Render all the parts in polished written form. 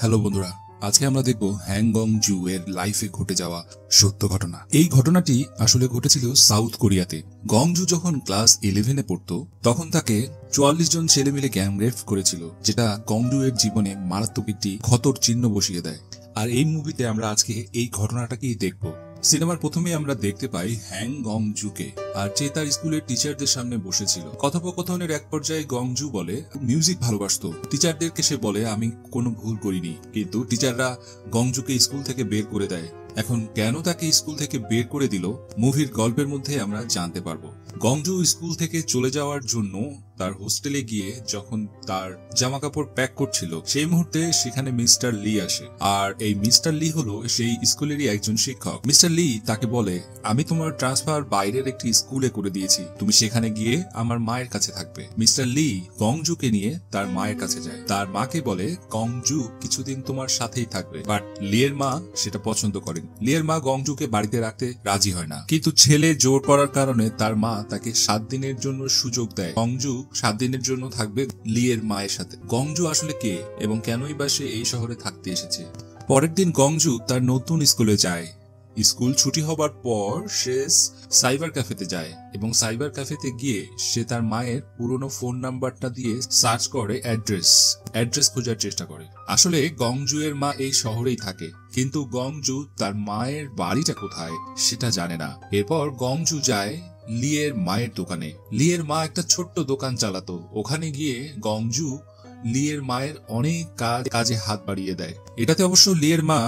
Hello বন্ধুরা, আজকে আমরা দেখব হ্যাং গং-জু এর লাইফে ঘটে যাওয়া সত্য ঘটনা। এই ঘটনাটি আসলে ঘটেছিল সাউথ কোরিয়াতে। গং-জু যখন ক্লাস 11-এ পড়তো তখন তাকে 44 জন ছেলে মিলে গ্যাং রেপ করেছিল, যেটা গং-জু এর জীবনে মারাত্মক একটি ক্ষতর চিহ্ন বসিয়ে দেয়। আর এই মুভিতে আমরা আজকে এই ঘটনাটাকেই দেখব। সিনেমার প্রথমে আমরা দেখতে পাই হ্যাং গং-জুকে, আর যে তার স্কুলের টিচারদের সামনে বসেছিল। কথোপকথনের এক পর্যায়ে গং-জু বলে মিউজিক ভালোবাসতো। টিচারদেরকে সে বলে আমি কোনো ভুল করিনি, কিন্তু টিচাররা গং-জুকে স্কুল থেকে বের করে দেয়। এখন কেন তাকে স্কুল থেকে বের করে দিল, মুভির গল্পের মধ্যে আমরা জানতে পারবো। গং-জু স্কুল থেকে চলে যাওয়ার জন্য তার হোস্টেলে গিয়ে যখন তার জামা কাপড় প্যাক করছিল, সেই মুহূর্তে সেখানে মিস্টার লি আসে। আর এই মিস্টার লি হলো সেই স্কুলেরই একজন শিক্ষক। মিস্টার লি তাকে বলে আমি তোমার ট্রান্সফার বাইরের একটি স্কুলে করে দিয়েছি, তুমি সেখানে গিয়ে আমার মায়ের কাছে থাকবে। মিস্টার লি গং-জুকে নিয়ে তার মায়ের কাছে যায়। তার মাকে বলে গং-জু কিছুদিন তোমার সাথেই থাকবে, বাট লিয়ের মা সেটা পছন্দ করেন। লিয়ের মা গং-জুকে বাড়িতে রাখতে রাজি হয় না, কিন্তু ছেলে জোর করার কারণে তার মা তাকে 7 দিনের জন্য সুযোগ দেয়। গং-জু 7 দিনের জন্য থাকবে লিয়ের মায়ের সাথে। গং-জু আসলে কে এবং কেনই বা সে এই শহরে থাকতে এসেছে? পরের দিন গং-জু তার নতুন স্কুলে যায়। স্কুল ছুটি হবার পর সে সাইবার ক্যাফেতে যায় এবং সাইবার ক্যাফেতে গিয়ে সে তার মায়ের পুরনো ফোন নাম্বারটা দিয়ে সার্চ করে অ্যাড্রেস খোঁজার চেষ্টা করে। আসলে গং-জু এর মা এই শহরেই থাকে, কিন্তু গং-জু তার মায়ের বাড়িটা কোথায় সেটা জানে না। এরপর গং-জু যায় লিয়ের মায়ের দোকানে। লিয়ের মা একটা ছোট্ট দোকান চালাতো। ওখানে গিয়ে গং-জু লিয়ের মায়ের অনেক কাজে হাত বাড়িয়ে দেয়। এটাতে অবশ্য লিয়ের মা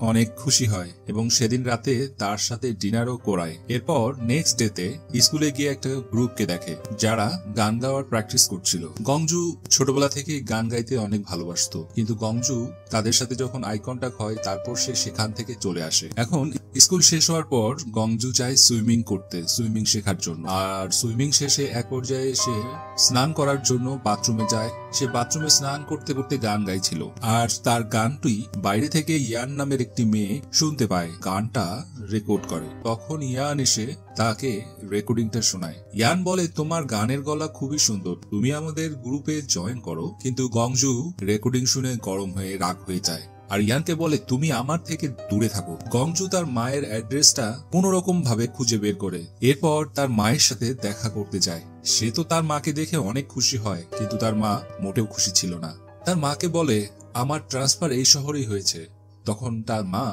অনেক খুশি হয় এবং সেদিন রাতে তার সাথে ডিনারও করায়। এরপর নেক্সট ডেতে স্কুলে গিয়ে একটা গ্রুপকে দেখে যারা গান গাওয়ার প্র্যাকটিস করছিল। গং-জু ছোটবেলা থেকে গান গাইতে অনেক ভালোবাসতো, কিন্তু গং-জু তাদের সাথে যখন আই কন্টাক্ট হয় তারপর সে সেখান থেকে চলে আসে। এখন স্কুল শেষ হওয়ার পর গং-জু যায় সুইমিং শেখার জন্য। আর সুইমিং শেষে এক পর্যায়ে সে স্নান করার জন্য বাথরুমে যায়। সে বাথরুমে স্নান করতে করতে গান গাইছিল, আর তার গানটি বাইরে থেকে ইয়ান নামের একটি মেয়ে শুনতে পায়, গানটা রেকর্ড করে। তখন ইয়ান এসে তাকে রেকর্ডিংটা শোনায়। ইয়ান বলে তোমার গানের গলা খুবই সুন্দর, তুমি আমাদের গ্রুপে জয়েন করো। কিন্তু গং-জু রেকর্ডিং শুনে গরম হয়ে রাগ হয়ে যায় আর ইয়ানকে বলে তুমি আমার থেকে দূরে থাকো। গং-জু তার মায়ের অ্যাড্রেসটা কোন রকম ভাবে খুঁজে বের করে। এরপর তার মায়ের সাথে দেখা করতে যায়। সে তো তার মাকে দেখে অনেক খুশি হয়, কিন্তু তার মা মোটেও খুশি ছিল না। তার মাকে বলে আমার ট্রান্সফার এই শহরেই হয়েছে। তখন তার মা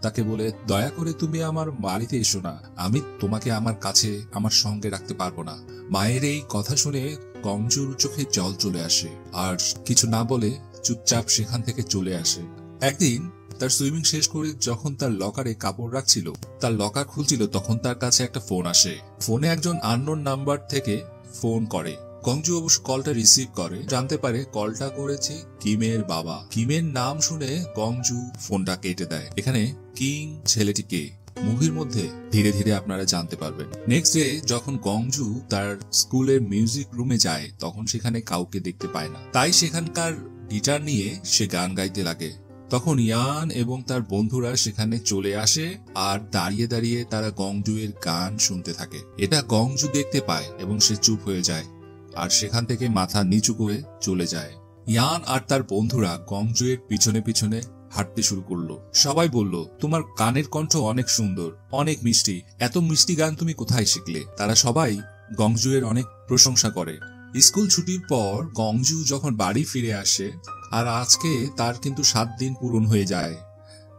তাকে বলে দয়া করে তুমি আমার বাড়িতে এসো না, আমি তোমাকে আমার কাছে আমার সঙ্গে রাখতে পারবো না। মায়ের এই কথা শুনে গং-জুর চোখে জল চলে আসে, আর কিছু না বলে চুপচাপ সেখান থেকে চলে আসে। একদিন তার সুইমিং শেষ করে যখন তার লকারে কাপড় রাখছিল, তার লকার খুলছিল, তখন তার কাছে একটা ফোন আসে। ফোনে একজন আননোন নাম্বার থেকে ফোন করে। গং-জু অবশ্য কলটা রিসিভ করে, জানতে পারে কলটা করেছে কিমের বাবা। কিমের নাম শুনে গং-জু ফোনটা কেটে দেয়। এখানে কিং ছেলেটি কে মুভির মধ্যে ধীরে ধীরে আপনারা জানতে পারবেন। নেক্সট ডে যখন গং-জু তার স্কুলের মিউজিক রুমে যায়, তখন সেখানে কাউকে দেখতে পায় না। তাই সেখানকার গিটার নিয়ে সে গান গাইতে লাগে। তখন ইয়ান এবং তার বন্ধুরা সেখানে চলে আসে, আর দাঁড়িয়ে দাঁড়িয়ে তারা গং-জু এর গান শুনতে থাকে। এটা গং-জু দেখতে পায় এবং সে চুপ হয়ে যায় আর সেখান থেকে মাথা নিচু করে চলে যায়। ইয়ান আর তার বন্ধুরা গং-জু এর পিছনে পিছনে হাঁটতে শুরু করলো। সবাই বলল তোমার গানের কণ্ঠ অনেক সুন্দর, অনেক মিষ্টি, এত মিষ্টি গান তুমি কোথায় শিখলে? তারা সবাই গং-জু এর অনেক প্রশংসা করে। স্কুল ছুটির পর গং-জু যখন বাড়ি ফিরে আসে, আর আজকে তার কিন্তু 7 দিন পূরণ হয়ে যায়,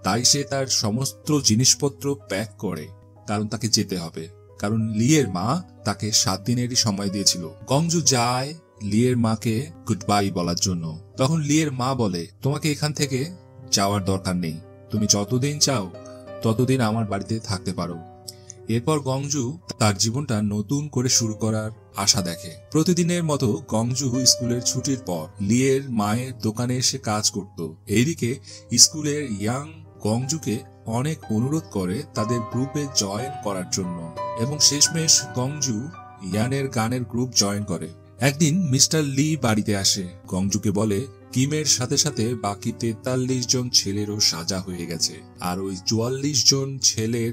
তাই সে তার সমস্ত জিনিসপত্র প্যাক করে, কারণ তাকে যেতে হবে, কারণ লিয়ের মা তাকে 7 দিনেরই সময় দিয়েছিল। গং-জু যায় লিয়ের মাকে গুড বাই বলার জন্য। তখন লিয়ের মা বলে তোমাকে এখান থেকে যাওয়ার দরকার নেই, তুমি যতদিন চাও ততদিন আমার বাড়িতে থাকতে পারো। এরপর গং-জু তার জীবনটা নতুন করে শুরু করার আশা দেখে। প্রতিদিনের মতো গং-জু স্কুলের ছুটির পর লিয়ের মায়ের দোকানে এসে কাজ করত। এইদিকে স্কুলের ইয়াং গং-জুকে অনেক অনুরোধ করে তাদের গ্রুপে জয়েন করার জন্য, এবং শেষমেশ গং-জু ইয়ানের গানের গ্রুপ জয়েন করে। একদিন মিস্টার লি বাড়িতে আসে। গং-জুকে বলে কিমের সাথে সাথে বাকি 43 জন ছেলেরও সাজা হয়ে গেছে, আর ওই 44 জন ছেলের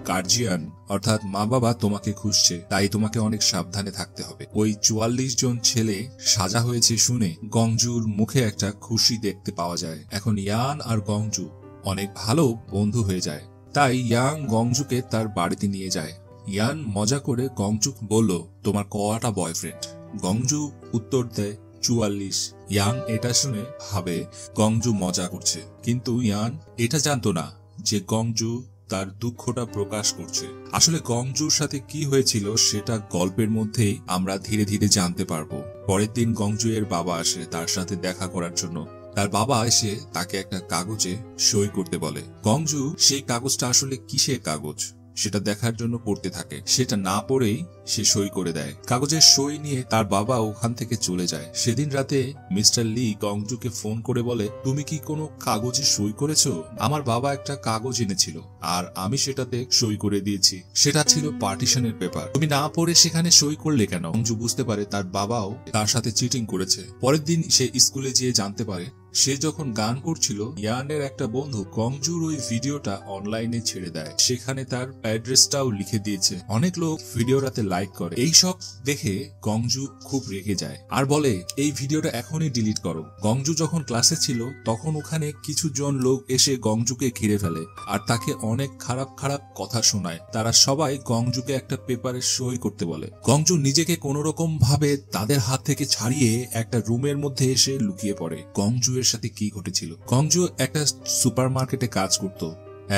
গার্জিয়ান অর্থাৎ মা বাবা তোমাকে খুঁজছে, তাই তোমাকে অনেক সাবধানে থাকতে হবে। ওই 44 জন ছেলে সাজা হয়েছে শুনে গংজুর মুখে একটা খুশি দেখতে পাওয়া যায়। এখন ইয়ান আর গংজু অনেক ভালো বন্ধু হয়ে যায়। তাই ইয়াং গংজুকে তার বাড়িতে নিয়ে যায়। ইয়ান মজা করে গংজু বলল, তোমার কয়টা বয়ফ্রেন্ড? গংজু উত্তর দেয় 44। ইয়াং এটা শুনে ভাবে গংজু মজা করছে, কিন্তু ইয়ান এটা জানতো না যে গংজু তার দুঃখটা প্রকাশ করছে। আসলে গংজুর সাথে কি হয়েছিল সেটা গল্পের মধ্যেই আমরা ধীরে ধীরে জানতে পারবো। পরের দিন গংজু এর বাবা আসে তার সাথে দেখা করার জন্য। তার বাবা এসে তাকে একটা কাগজে সই করতে বলে। গংজু সেই কাগজটা আসলে কিসের কাগজ সেটা দেখার জন্য পড়তে থাকে। সেটা না পড়েই সে সই করে দেয়। কাগজের সই নিয়ে তার বাবা ওখান থেকে চলে যায়। সেদিন রাতে মিস্টার লি গংজুকে ফোন করে বলে, তুমি কি কোনো কাগজে সই করেছো? আমার বাবা একটা কাগজ এনেছিল আর আমি সেটাতে সই করে দিয়েছি। সেটা ছিল পার্টিশনের পেপার। তুমি না পড়ে সেখানে সই করলে কেন? গংজু বুঝতে পারে তার বাবাও তার সাথে চিটিং করেছে। পরের দিন সে স্কুলে গিয়ে জানতে পারে সে যখন গান করছিল ইয়ানের একটা বন্ধু গংজুর ওই ভিডিওটা অনলাইনে ছেড়ে দেয়। সেখানে তার অ্যাড্রেসটাও লিখে দিয়েছে। অনেক লোক ভিডিওটাতে লাইক করে। এই সব দেখে গংজু খুব রেগে যায় আর বলে, এই ভিডিওটা এখনই ডিলিট করো। গংজু যখন ক্লাসে ছিল তখন ওখানে কিছু জন লোক এসে গংজুকে ঘিরে ফেলে আর তাকে অনেক খারাপ খারাপ কথা শোনায়। তারা সবাই গংজুকে একটা পেপারে সই করতে বলে। গংজু নিজেকে কোন রকম ভাবে তাদের হাত থেকে ছাড়িয়ে একটা রুমের মধ্যে এসে লুকিয়ে পড়ে। গংজু এর সাথে কি ঘটেছিল? গংজু একটা সুপার মার্কেটে কাজ করত।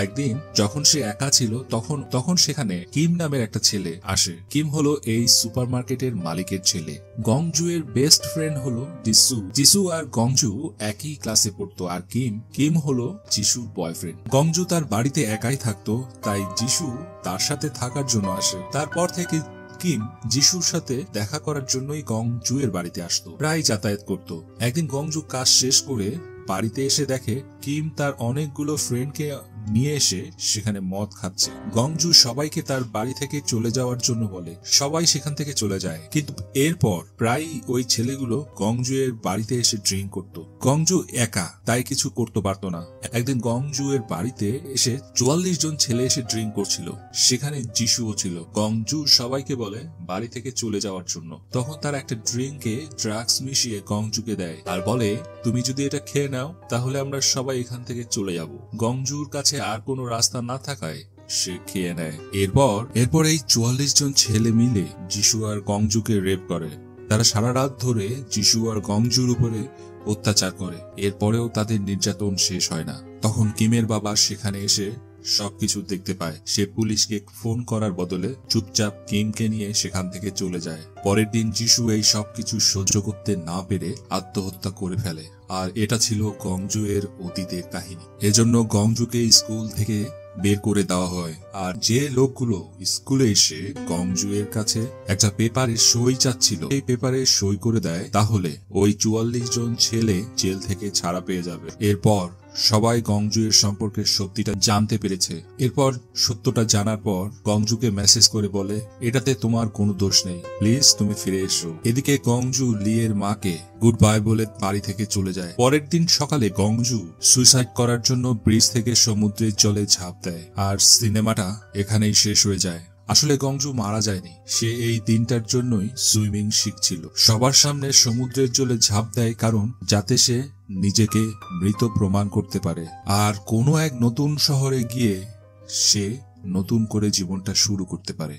একদিন যখন সে একা ছিল তখন সেখানে কিম নামের একটা ছেলে আসে। কিম হলো এই সুপার মার্কেটের মালিকের ছেলে। গংজু এর বেস্ট ফ্রেন্ড হলো জিসু। জিসু আর গংজু একই ক্লাসে পড়তো আর কিম হলো জিসুর বয়ফ্রেন্ড। গংজু তার বাড়িতে একাই থাকতো, তাই জিসু তার সাথে থাকার জন্য আসে। তারপর থেকে কিম জিসুর সাথে দেখা করার জন্যই গংজু এর বাড়িতে আসতো, প্রায় যাতায়াত করত। একদিন গংজু কাজ শেষ করে বাড়িতে এসে দেখে কিম তার অনেকগুলো ফ্রেন্ডকে নিয়ে এসে সেখানে মদ খাচ্ছে। গংজু সবাইকে তার বাড়ি থেকে চলে যাওয়ার জন্য বলে। সবাই সেখান থেকে চলে যায়, কিন্তু এরপর প্রায় ওই ছেলেগুলো গংজু এর বাড়িতে এসে ড্রিঙ্ক করত। গংজু একা, তাই কিছু করতে পারতো না। একদিন গংজু এর বাড়িতে এসে 44 জন ছেলে এসে ড্রিঙ্ক করছিল। সেখানে যিশুও ছিল। গংজু সবাইকে বলে বাড়ি থেকে চলে যাওয়ার জন্য। তখন তার একটা ড্রিঙ্কে ড্রাগস মিশিয়ে গংজুকে দেয় আর বলে, তুমি যদি এটা খেয়ে নাও তাহলে আমরা সবাই এখান থেকে চলে যাব। গংজুর কাছে আর কোনো রাস্তা না থাকায় সে খেয়ে নেয়। এরপর এই 44 জন ছেলে মিলে যিশু আর গংজুকে রেপ করে। তারা সারা রাত ধরে যিশু আর গংজুর উপরে অত্যাচার করে। এরপরেও তাদের নির্যাতন শেষ হয় না। তখন কিমের বাবা সেখানে এসে সবকিছু দেখতে পায়। সে পুলিশকে ফোন করার বদলে চুপচাপ কিমকে নিয়ে সেখান থেকে চলে যায়। পরের দিন যিশু এই সবকিছু সহ্য করতে না পেরে আত্মহত্যা করে ফেলে। আর এটা ছিল গংজু এর অতীতের কাহিনী। এজন্য গংজুকে স্কুল থেকে বের করে দেওয়া হয়। আর যে লোকগুলো স্কুলে এসে গংজু এর কাছে একটা পেপারে সই চাচ্ছিল, এই পেপারে সই করে দেয়, তাহলে ওই 44 জন ছেলে জেল থেকে ছাড়া পেয়ে যাবে। এরপর সবাই গংজু এর সম্পর্কে সত্যিটা জানতে পেরেছে। এরপর সত্যটা জানার পর গংজুকে মেসেজ করে বলে, এটাতে তোমার কোনো দোষ নেই, প্লিজ তুমি ফিরে এসো। এদিকে গংজু লি এর মাকে গুড বাই বলে বাড়ি থেকে চলে যায়। পরের দিন সকালে গংজু সুইসাইড করার জন্য ব্রিজ থেকে সমুদ্রের জলে ঝাঁপ দেয়। আর সিনেমাটা এখানেই শেষ হয়ে যায়। আসলে গংজু মারা যায়নি, সে এই দিনটার জন্যই সুইমিং শিখছিল। সবার সামনে সমুদ্রের জলে ঝাঁপ দেয় কারণ যাতে সে নিজেকে মৃত প্রমাণ করতে পারে আর কোনো এক নতুন শহরে গিয়ে সে নতুন করে জীবনটা শুরু করতে পারে।